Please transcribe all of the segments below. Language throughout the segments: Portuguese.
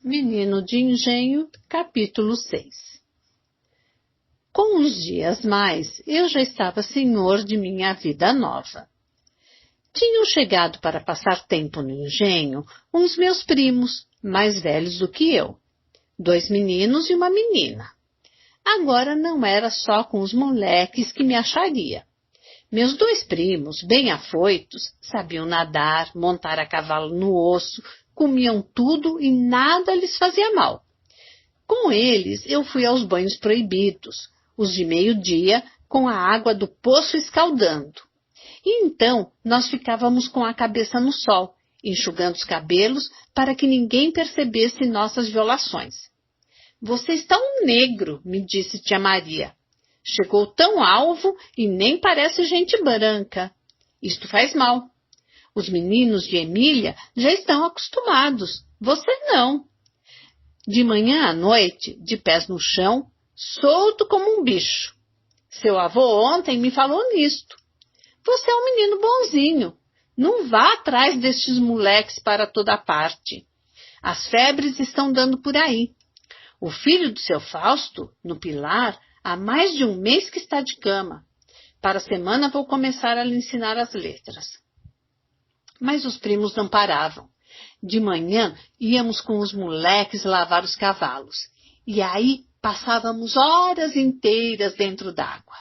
Menino de Engenho, capítulo 6. Com uns dias mais, eu já estava senhor de minha vida nova. Tinham chegado para passar tempo no engenho uns meus primos, mais velhos do que eu, 2 meninos e uma menina. Agora não era só com os moleques que me acharia. Meus 2 primos, bem afoitos, sabiam nadar, montar a cavalo no osso, comiam tudo e nada lhes fazia mal. Com eles eu fui aos banhos proibidos, os de meio-dia, com a água do poço escaldando. E então nós ficávamos com a cabeça no sol, enxugando os cabelos para que ninguém percebesse nossas violações. Você está um negro, me disse tia Maria. Chegou tão alvo e nem parece gente branca. Isto faz mal. Os meninos de Emília já estão acostumados, você não. De manhã à noite, de pés no chão, solto como um bicho. Seu avô ontem me falou nisto. Você é um menino bonzinho. Não vá atrás destes moleques para toda parte. As febres estão dando por aí. O filho do seu Fausto, no Pilar, há mais de um mês que está de cama. Para a semana vou começar a lhe ensinar as letras. Mas os primos não paravam. De manhã íamos com os moleques lavar os cavalos. E aí passávamos horas inteiras dentro d'água.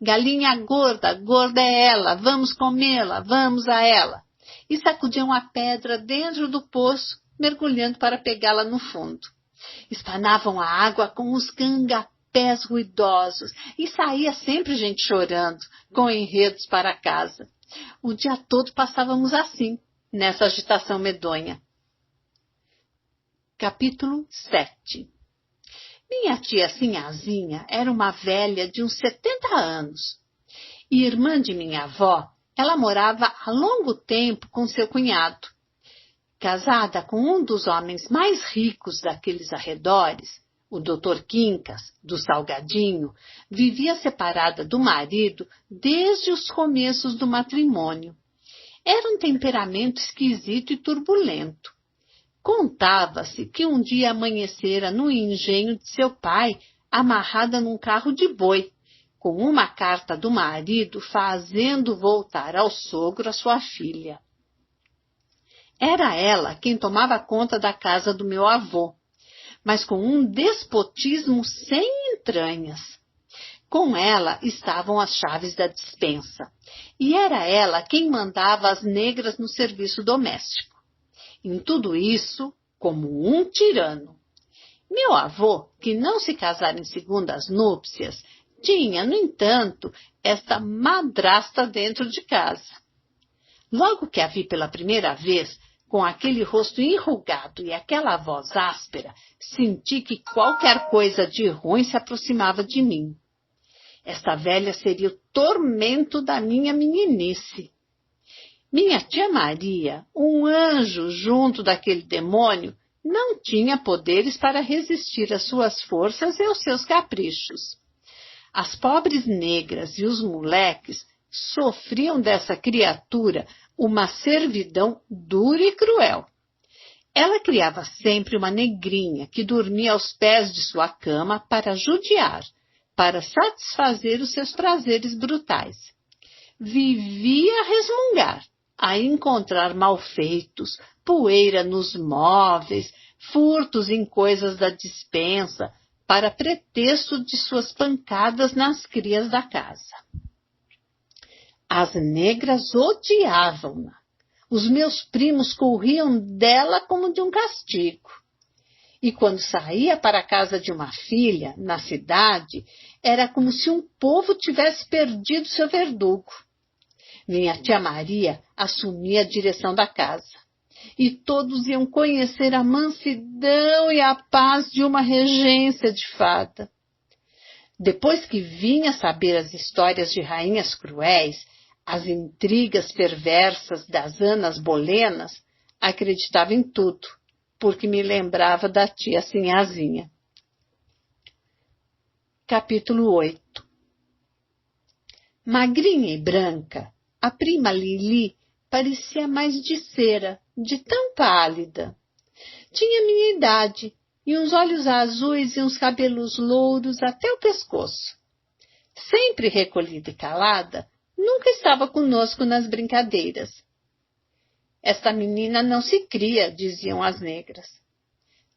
Galinha gorda, gorda é ela, vamos comê-la, vamos a ela. E sacudiam a pedra dentro do poço, mergulhando para pegá-la no fundo. Espanavam a água com os cangapés ruidosos e saía sempre gente chorando, com enredos para casa. O dia todo passávamos assim, nessa agitação medonha. Capítulo 7. Minha tia Sinhazinha era uma velha de uns 70 anos. E irmã de minha avó, ela morava há longo tempo com seu cunhado. Casada com um dos homens mais ricos daqueles arredores, o Dr. Quincas, do Salgadinho, vivia separada do marido desde os começos do matrimônio. Era um temperamento esquisito e turbulento. Contava-se que um dia amanhecera no engenho de seu pai, amarrada num carro de boi, com uma carta do marido fazendo voltar ao sogro a sua filha. Era ela quem tomava conta da casa do meu avô, mas com um despotismo sem entranhas. Com ela estavam as chaves da despensa, e era ela quem mandava as negras no serviço doméstico. Em tudo isso, como um tirano. Meu avô, que não se casara em segundas núpcias, tinha, no entanto, esta madrasta dentro de casa. Logo que a vi pela primeira vez, com aquele rosto enrugado e aquela voz áspera, senti que qualquer coisa de ruim se aproximava de mim. Esta velha seria o tormento da minha meninice. Minha tia Maria, um anjo junto daquele demônio, não tinha poderes para resistir às suas forças e aos seus caprichos. As pobres negras e os moleques sofriam dessa criatura uma servidão dura e cruel. Ela criava sempre uma negrinha que dormia aos pés de sua cama para judiar, para satisfazer os seus prazeres brutais. Vivia a resmungar, a encontrar malfeitos, poeira nos móveis, furtos em coisas da despensa, para pretexto de suas pancadas nas crias da casa. As negras odiavam-na. Os meus primos corriam dela como de um castigo. E quando saía para a casa de uma filha, na cidade, era como se um povo tivesse perdido seu verdugo. Minha tia Maria assumia a direção da casa. E todos iam conhecer a mansidão e a paz de uma regência de fada. Depois que vinha saber as histórias de rainhas cruéis, as intrigas perversas das Anas Bolenas, acreditava em tudo, porque me lembrava da tia Sinhazinha. Capítulo 8. Magrinha e branca, a prima Lili parecia mais de cera, de tão pálida. Tinha minha idade, e uns olhos azuis e uns cabelos louros até o pescoço. Sempre recolhida e calada, nunca estava conosco nas brincadeiras. Esta menina não se cria, diziam as negras.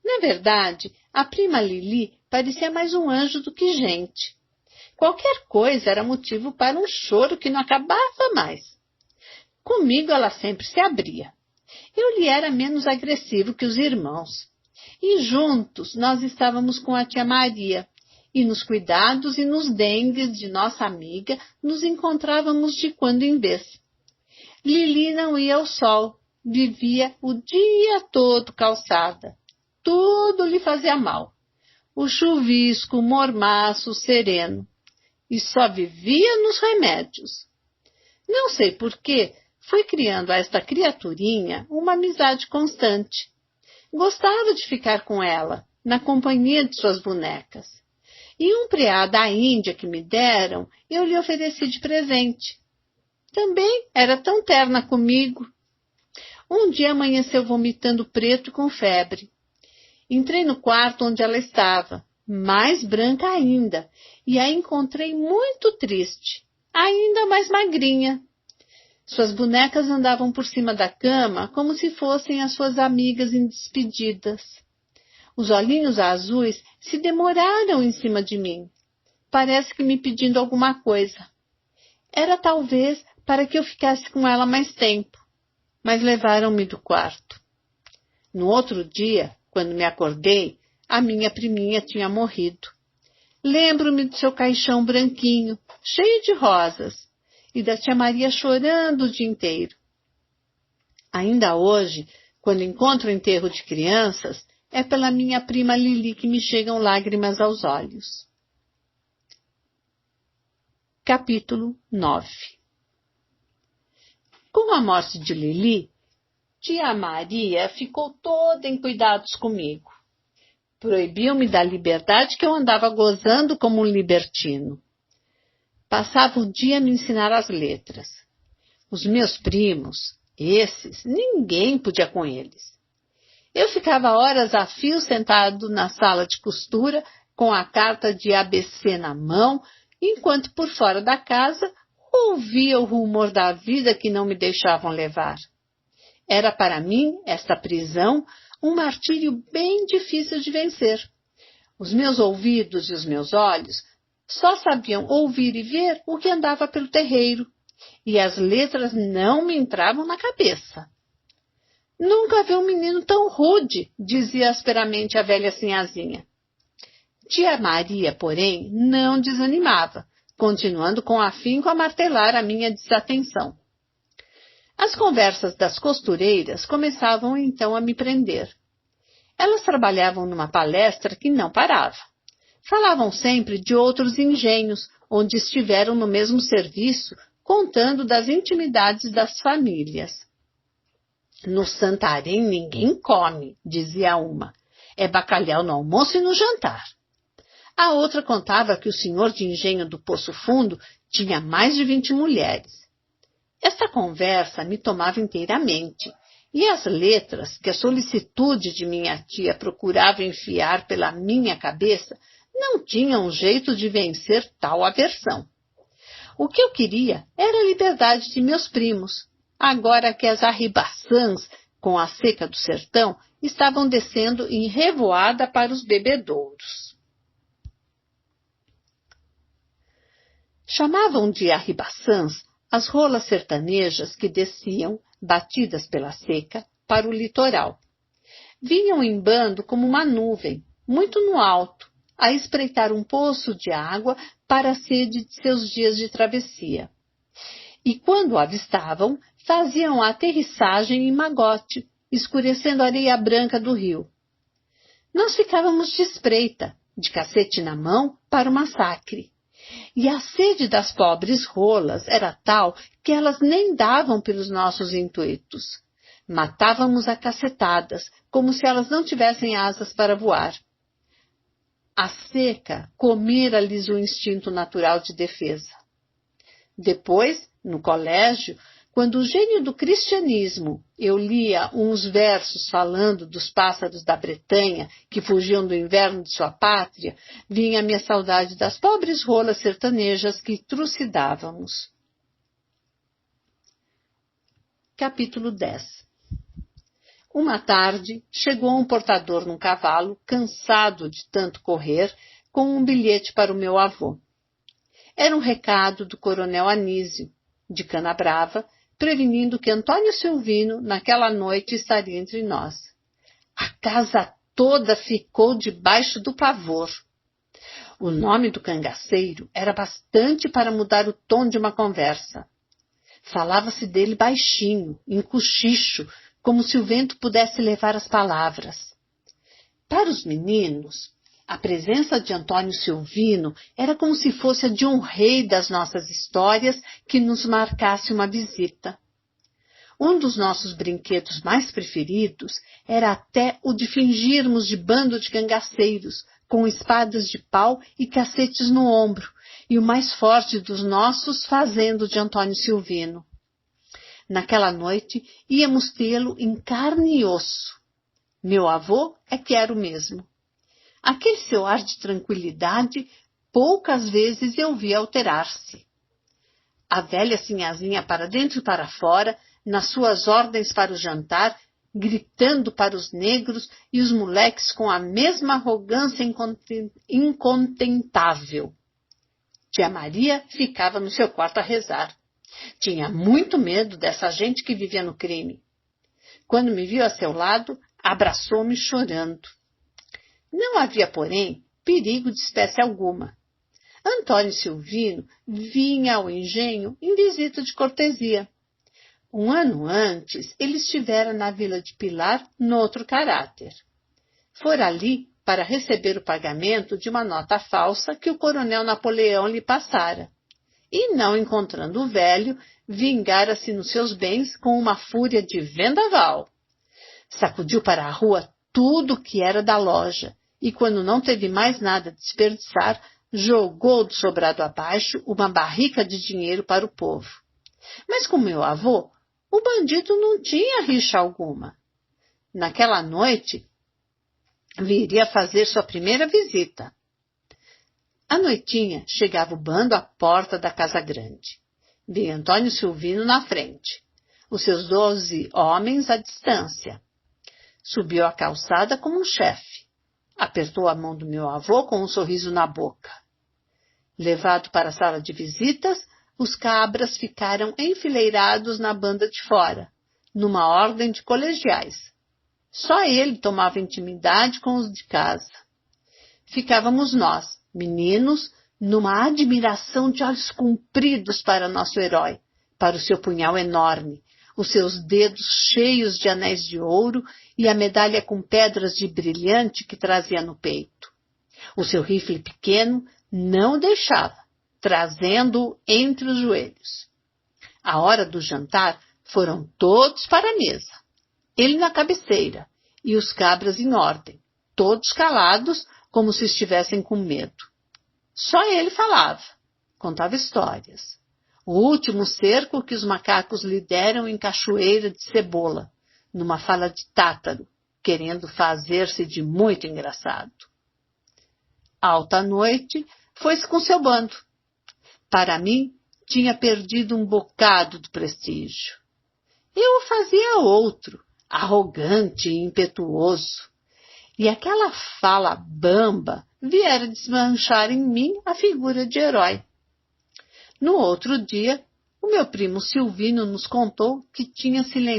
Na verdade, a prima Lili parecia mais um anjo do que gente. Qualquer coisa era motivo para um choro que não acabava mais. Comigo ela sempre se abria. Eu lhe era menos agressivo que os irmãos. E juntos nós estávamos com a tia Maria, e nos cuidados e nos dengues de nossa amiga nos encontrávamos de quando em vez. Lili não ia ao sol, vivia o dia todo calçada. Tudo lhe fazia mal. O chuvisco, o mormaço, o sereno. E só vivia nos remédios. Não sei por quê, fui criando a esta criaturinha uma amizade constante. Gostava de ficar com ela, na companhia de suas bonecas. E um preá da Índia que me deram, eu lhe ofereci de presente. Também era tão terna comigo. Um dia amanheceu vomitando preto com febre. Entrei no quarto onde ela estava, mais branca ainda, e a encontrei muito triste, ainda mais magrinha. Suas bonecas andavam por cima da cama como se fossem as suas amigas em despedidas. Os olhinhos azuis se demoraram em cima de mim. Parece que me pedindo alguma coisa. Era talvez para que eu ficasse com ela mais tempo, mas levaram-me do quarto. No outro dia, quando me acordei, a minha priminha tinha morrido. Lembro-me do seu caixão branquinho, cheio de rosas, e da tia Maria chorando o dia inteiro. Ainda hoje, quando encontro o enterro de crianças, é pela minha prima Lili que me chegam lágrimas aos olhos. Capítulo 9. Com a morte de Lili, tia Maria ficou toda em cuidados comigo. Proibiu-me da liberdade que eu andava gozando como um libertino. Passava o dia a me ensinar as letras. Os meus primos, esses, ninguém podia com eles. Eu ficava horas a fio sentado na sala de costura com a carta de ABC na mão, enquanto por fora da casa ouvia o rumor da vida que não me deixavam levar. Era para mim, esta prisão, um martírio bem difícil de vencer. Os meus ouvidos e os meus olhos só sabiam ouvir e ver o que andava pelo terreiro, e as letras não me entravam na cabeça. Nunca vi um menino tão rude, dizia asperamente a velha sinhazinha. Tia Maria, porém, não desanimava, continuando com afinco a martelar a minha desatenção. As conversas das costureiras começavam então a me prender. Elas trabalhavam numa palestra que não parava. Falavam sempre de outros engenhos, onde estiveram no mesmo serviço, contando das intimidades das famílias. No Santarém ninguém come, dizia uma. É bacalhau no almoço e no jantar. A outra contava que o senhor de engenho do Poço Fundo tinha mais de 20 mulheres. Esta conversa me tomava inteiramente, e as letras que a solicitude de minha tia procurava enfiar pela minha cabeça não tinham jeito de vencer tal aversão. O que eu queria era a liberdade de meus primos, agora que as arribaçãs, com a seca do sertão, estavam descendo em revoada para os bebedouros. Chamavam de arribaçãs as rolas sertanejas que desciam, batidas pela seca, para o litoral. Vinham em bando como uma nuvem, muito no alto, a espreitar um poço de água para a sede de seus dias de travessia. E quando o avistavam, faziam a aterrissagem em magote, escurecendo a areia branca do rio. Nós ficávamos de espreita, de cacete na mão, para o massacre. E a sede das pobres rolas era tal que elas nem davam pelos nossos intuitos. Matávamos a cacetadas, como se elas não tivessem asas para voar. A seca comera-lhes o instinto natural de defesa. Depois, no colégio, Quando o gênio do cristianismo eu lia uns versos falando dos pássaros da Bretanha que fugiam do inverno de sua pátria, vinha a minha saudade das pobres rolas sertanejas que trucidávamos. Capítulo 10. Uma tarde, chegou um portador num cavalo, cansado de tanto correr, com um bilhete para o meu avô. Era um recado do coronel Anísio, de Canabrava, prevenindo que Antônio Silvino, naquela noite, estaria entre nós. A casa toda ficou debaixo do pavor. O nome do cangaceiro era bastante para mudar o tom de uma conversa. Falava-se dele baixinho, em cochicho, como se o vento pudesse levar as palavras. Para os meninos, a presença de Antônio Silvino era como se fosse a de um rei das nossas histórias que nos marcasse uma visita. Um dos nossos brinquedos mais preferidos era até o de fingirmos de bando de cangaceiros, com espadas de pau e cacetes no ombro, e o mais forte dos nossos fazendo de Antônio Silvino. Naquela noite íamos tê-lo em carne e osso. Meu avô é que era o mesmo. Aquele seu ar de tranquilidade poucas vezes eu vi alterar-se. A velha sinhazinha para dentro e para fora, nas suas ordens para o jantar, gritando para os negros e os moleques com a mesma arrogância incontentável. Tia Maria ficava no seu quarto a rezar. Tinha muito medo dessa gente que vivia no crime. Quando me viu a seu lado, abraçou-me chorando. Não havia, porém, perigo de espécie alguma. Antônio Silvino vinha ao engenho em visita de cortesia. Um ano antes, ele estivera na vila de Pilar, noutro caráter. Fora ali para receber o pagamento de uma nota falsa que o coronel Napoleão lhe passara. E, não encontrando o velho, vingara-se nos seus bens com uma fúria de vendaval. Sacudiu para a rua tudo que era da loja, e quando não teve mais nada a desperdiçar, jogou do sobrado abaixo uma barrica de dinheiro para o povo. Mas com meu avô, o bandido não tinha rixa alguma. Naquela noite, viria fazer sua primeira visita. À noitinha, chegava o bando à porta da casa grande. Vi Antônio Silvino na frente, os seus 12 homens à distância. Subiu a calçada como um chefe. Apertou a mão do meu avô com um sorriso na boca. Levado para a sala de visitas, os cabras ficaram enfileirados na banda de fora, numa ordem de colegiais. Só ele tomava intimidade com os de casa. Ficávamos nós, meninos, numa admiração de olhos compridos para nosso herói, para o seu punhal enorme, os seus dedos cheios de anéis de ouro e a medalha com pedras de brilhante que trazia no peito. O seu rifle pequeno não o deixava, trazendo-o entre os joelhos. À hora do jantar, foram todos para a mesa. Ele na cabeceira e os cabras em ordem, todos calados como se estivessem com medo. Só ele falava, contava histórias. O último cerco que os macacos lhe deram em Cachoeira de Cebola, numa fala de tátaro, querendo fazer-se de muito engraçado. Alta noite, foi-se com seu bando. Para mim, tinha perdido um bocado do prestígio. Eu o fazia outro, arrogante e impetuoso. E aquela fala bamba viera desmanchar em mim a figura de herói. No outro dia, o meu primo Silvino nos contou que tinha se lembrado